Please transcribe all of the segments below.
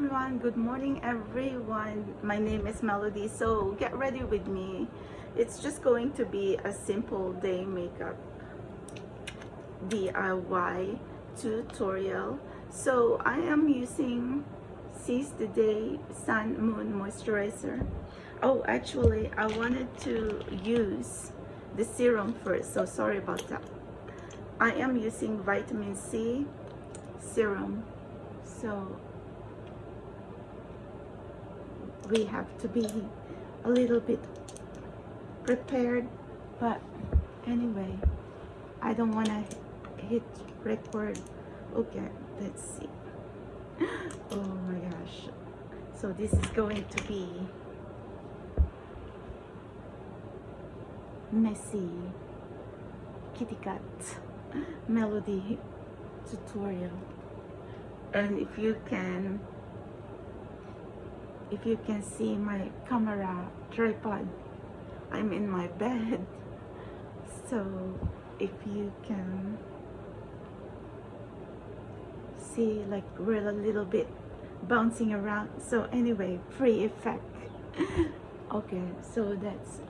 everyone, good morning everyone. My name is Melody, so get ready with me. It's just going to be a simple day makeup DIY tutorial. So I am using Seize the Day Sun Moon Moisturizer. Oh, actually I wanted to use the serum first, so sorry about that. I am using vitamin C serum, so we have to be a little bit prepared. But anyway, I don't want to hit record. Okay, let's see. Oh my gosh, so this is going to be messy kitty cat Melody tutorial. And if you can see my camera tripod, I'm in my bed, so if you can see, like, we're a little bit bouncing around. So anyway, free effect. Okay, so that's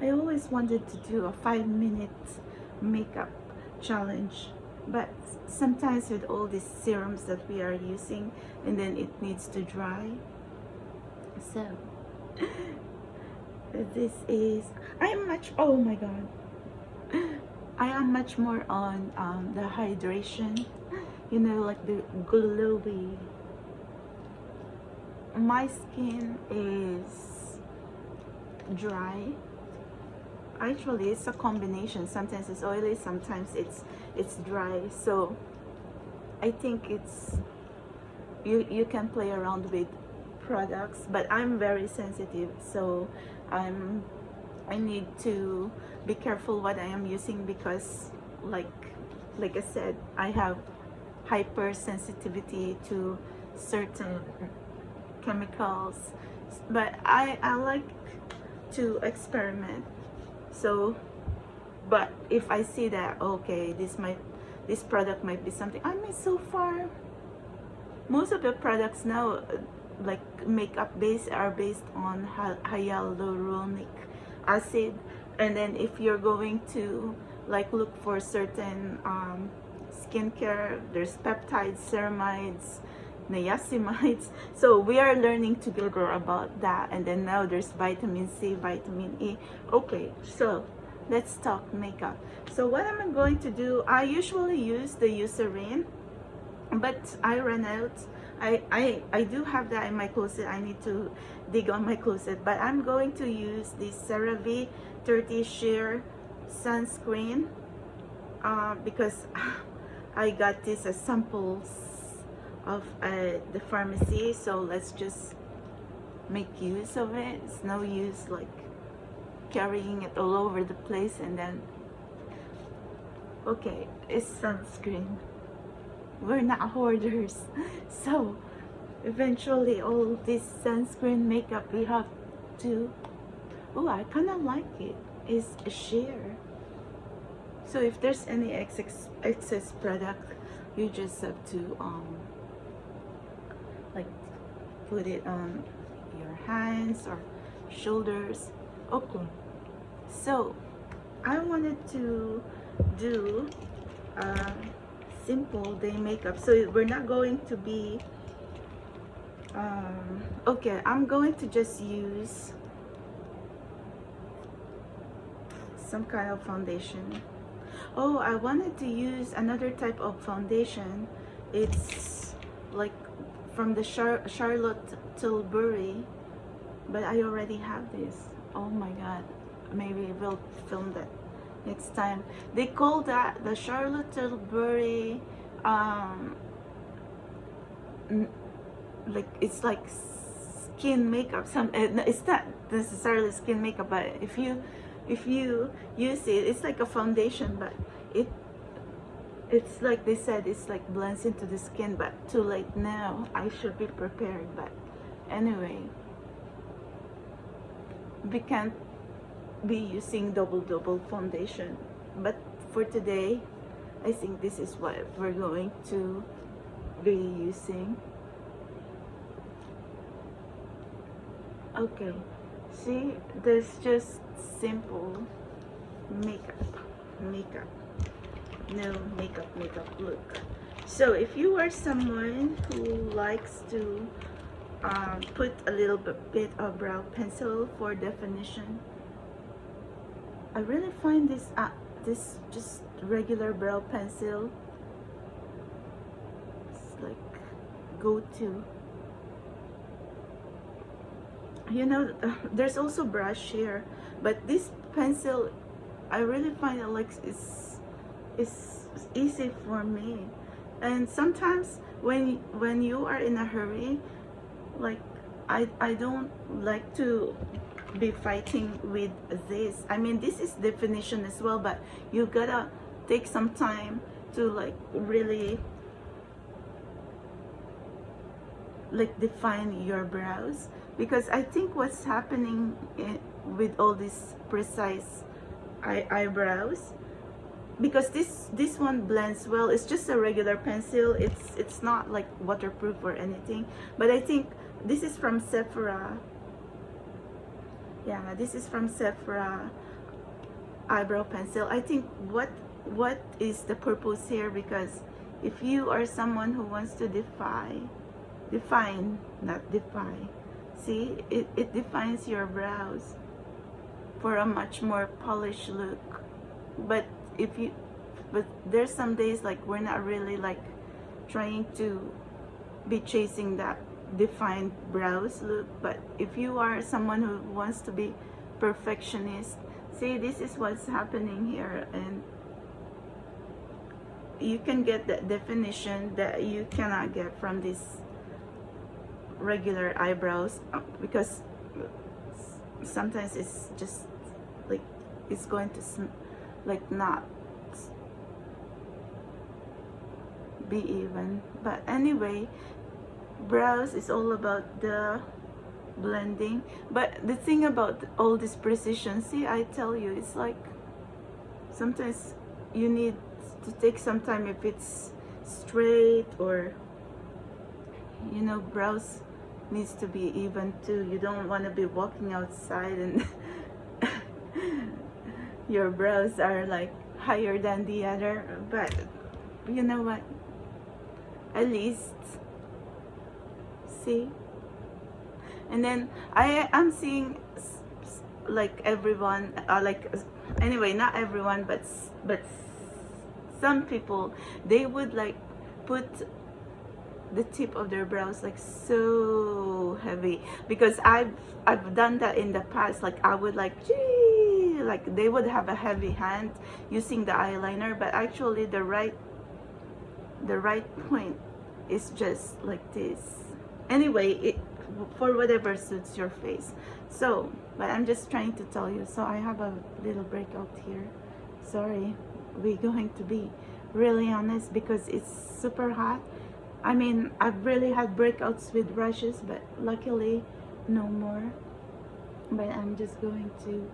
I always wanted to do a 5-minute makeup challenge, but sometimes with all these serums that we are using, and then it needs to dry. So this is, oh my god, I am much more on the hydration, you know, like the glowy. My skin is dry. Actually, it's a combination. Sometimes it's oily, sometimes it's dry. So I think it's you can play around with products, but I'm very sensitive, so I need to be careful what I am using, because like I said, I have hypersensitivity to certain chemicals. But I like to experiment. So, but if I see that, okay, this product might be something, I mean, so far most of the products now, like makeup base, are based on hyaluronic acid. And then if you're going to like look for certain skincare, there's peptides, ceramides, niacinamides. So we are learning together about that. And then now there's vitamin C, vitamin E. Okay, so let's talk makeup. So what am I going to do? I usually use the Eucerin, but I ran out. I do have that in my closet. I need to dig on my closet, but I'm going to use the CeraVe 30 Sheer sunscreen because I got this as samples of the pharmacy, so let's just make use of it. It's no use like carrying it all over the place. And then, okay, it's sunscreen. We're not hoarders, so eventually all this sunscreen makeup we have to, oh, I kind of like it, is a sheer. So if there's any excess product, you just have to like put it on your hands or shoulders. Okay, so I wanted to do simple day makeup, so we're not going to be okay, I'm going to just use some kind of foundation. Oh, I wanted to use another type of foundation. It's like from the Charlotte Tilbury, but I already have this. Oh my god, maybe we'll film that next time. They call that the Charlotte Tilbury like, it's like skin makeup. It's not necessarily skin makeup, but if you use it, it's like a foundation, but it's like they said, it's like blends into the skin. But too late now, I should be prepared. But anyway, we can't be using double foundation. But for today, I think this is what we're going to be using. Okay, see, there's just simple makeup, no makeup look. So if you are someone who likes to put a little bit of brow pencil for definition, I really find this just regular brow pencil, it's like go-to. You know, there's also brush here, but this pencil, I really find it like it's easy for me. And sometimes when you are in a hurry, like I don't like to be fighting with this. I mean, this is definition as well, but you gotta take some time to like really like define your brows, because I think what's happening with all these precise eyebrows, because this one blends well. It's just a regular pencil. It's not like waterproof or anything, but I think this is from Sephora. Yeah, this is from Sephora eyebrow pencil. I think what is the purpose here, because if you are someone who wants to define, not defy, see, it defines your brows for a much more polished look. But there's some days like we're not really like trying to be chasing that defined brows look. But if you are someone who wants to be perfectionist, see, this is what's happening here, and you can get that definition that you cannot get from this regular eyebrows, because sometimes it's just like it's going to like not be even. But anyway, brows is all about the blending. But the thing about all this precision, see, I tell you, it's like sometimes you need to take some time if it's straight, or you know, brows needs to be even too. You don't want to be walking outside and your brows are like higher than the other. But you know what, at least see. And then I'm seeing like everyone like, anyway, not everyone, but some people, they would like put the tip of their brows like so heavy, because I've done that in the past. Like I would like, gee, like they would have a heavy hand using the eyeliner, but actually the right point is just like this. Anyway, it for whatever suits your face. So, but I'm just trying to tell you. So I have a little breakout here. Sorry, we're going to be really honest because it's super hot. I mean, I've really had breakouts with rashes, but luckily no more. But I'm just going to,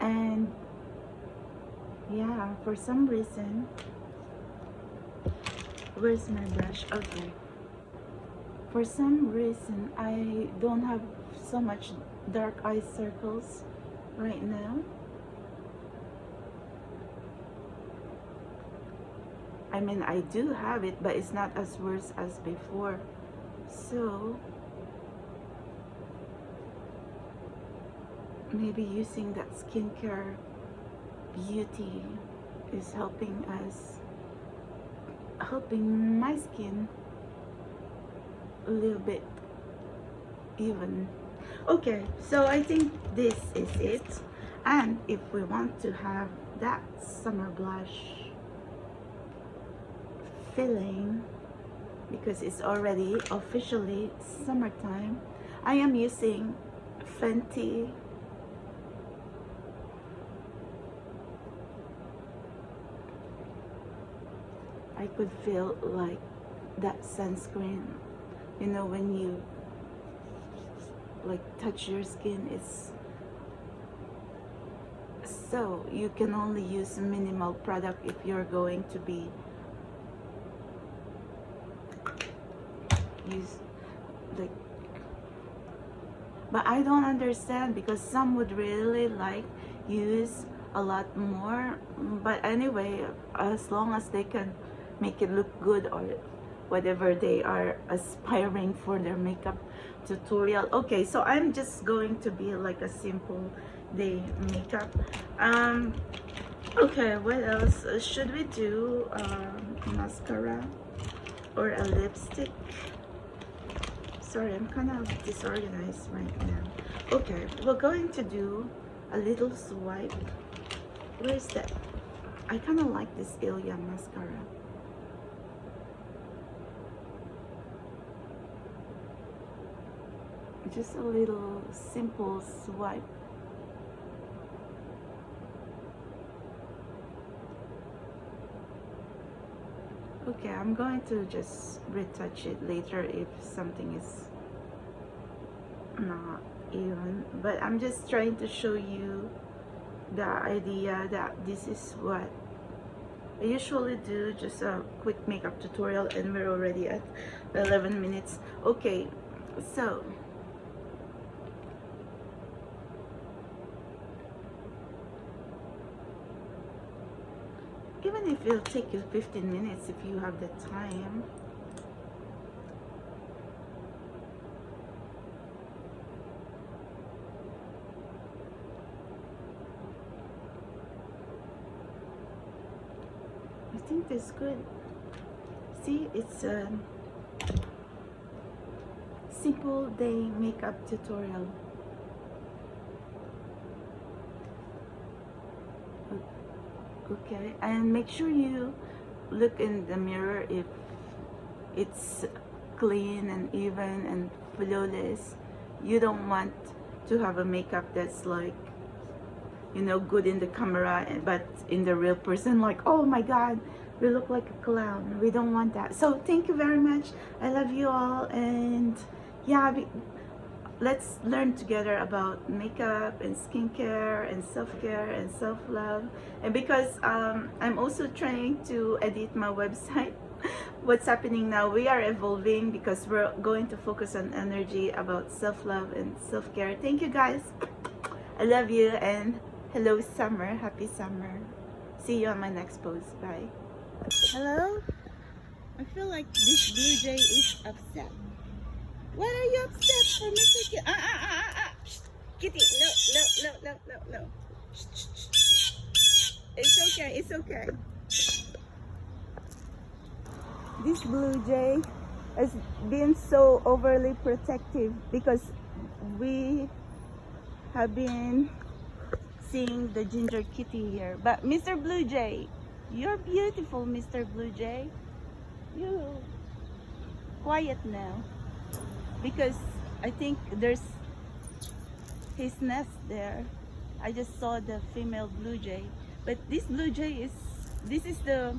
and yeah, for some reason, where's my brush? Okay. For some reason, I don't have so much dark eye circles right now. I mean, I do have it, but it's not as worse as before. So maybe using that skincare beauty is helping my skin a little bit even. Okay, so I think this is it. And if we want to have that summer blush feeling, because it's already officially summertime, I am using Fenty I could feel like that sunscreen, you know, when you like touch your skin, it's so you can only use minimal product if you're going to be she's like, but I don't understand because some would really like use a lot more. But anyway, as long as they can make it look good or whatever they are aspiring for their makeup tutorial. Okay, so I'm just going to be like a simple day makeup. Okay, what else should we do? Mascara or a lipstick? Sorry, I'm kind of disorganized right now. Okay, we're going to do a little swipe. Where is that? I kind of like this Ilia mascara. Just a little simple swipe. Okay, I'm going to just retouch it later if something is not even, but I'm just trying to show you the idea that this is what I usually do, just a quick makeup tutorial, and we're already at 11 minutes. Okay, so even if it'll take you 15 minutes if you have the time. I think that's good. See, it's a simple day makeup tutorial. Okay, and make sure you look in the mirror if it's clean and even and flawless. You don't want to have a makeup that's like, you know, good in the camera, but in the real person, like, oh my god, we look like a clown. We don't want that. So thank you very much. I love you all, and yeah, let's learn together about makeup and skincare and self-care and self-love. And because I'm also trying to edit my website, what's happening now, we are evolving because we're going to focus on energy about self-love and self-care. Thank you guys. I love you, and hello summer. Happy summer. See you on my next post. Bye. Hello. I feel like this blue jay is upset. Why are you upset for Mr. Kitty? Kitty, no. It's okay, it's okay. This blue jay has been so overly protective because we have been seeing the ginger kitty here. But Mr. Blue Jay, you're beautiful, Mr. Blue Jay. You quiet now. Because I think there's his nest there. I just saw the female blue jay, but this blue jay is, this is the,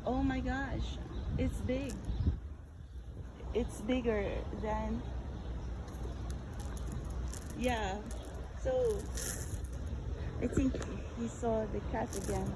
oh my gosh, it's big. It's bigger than, yeah. So I think he saw the cat again.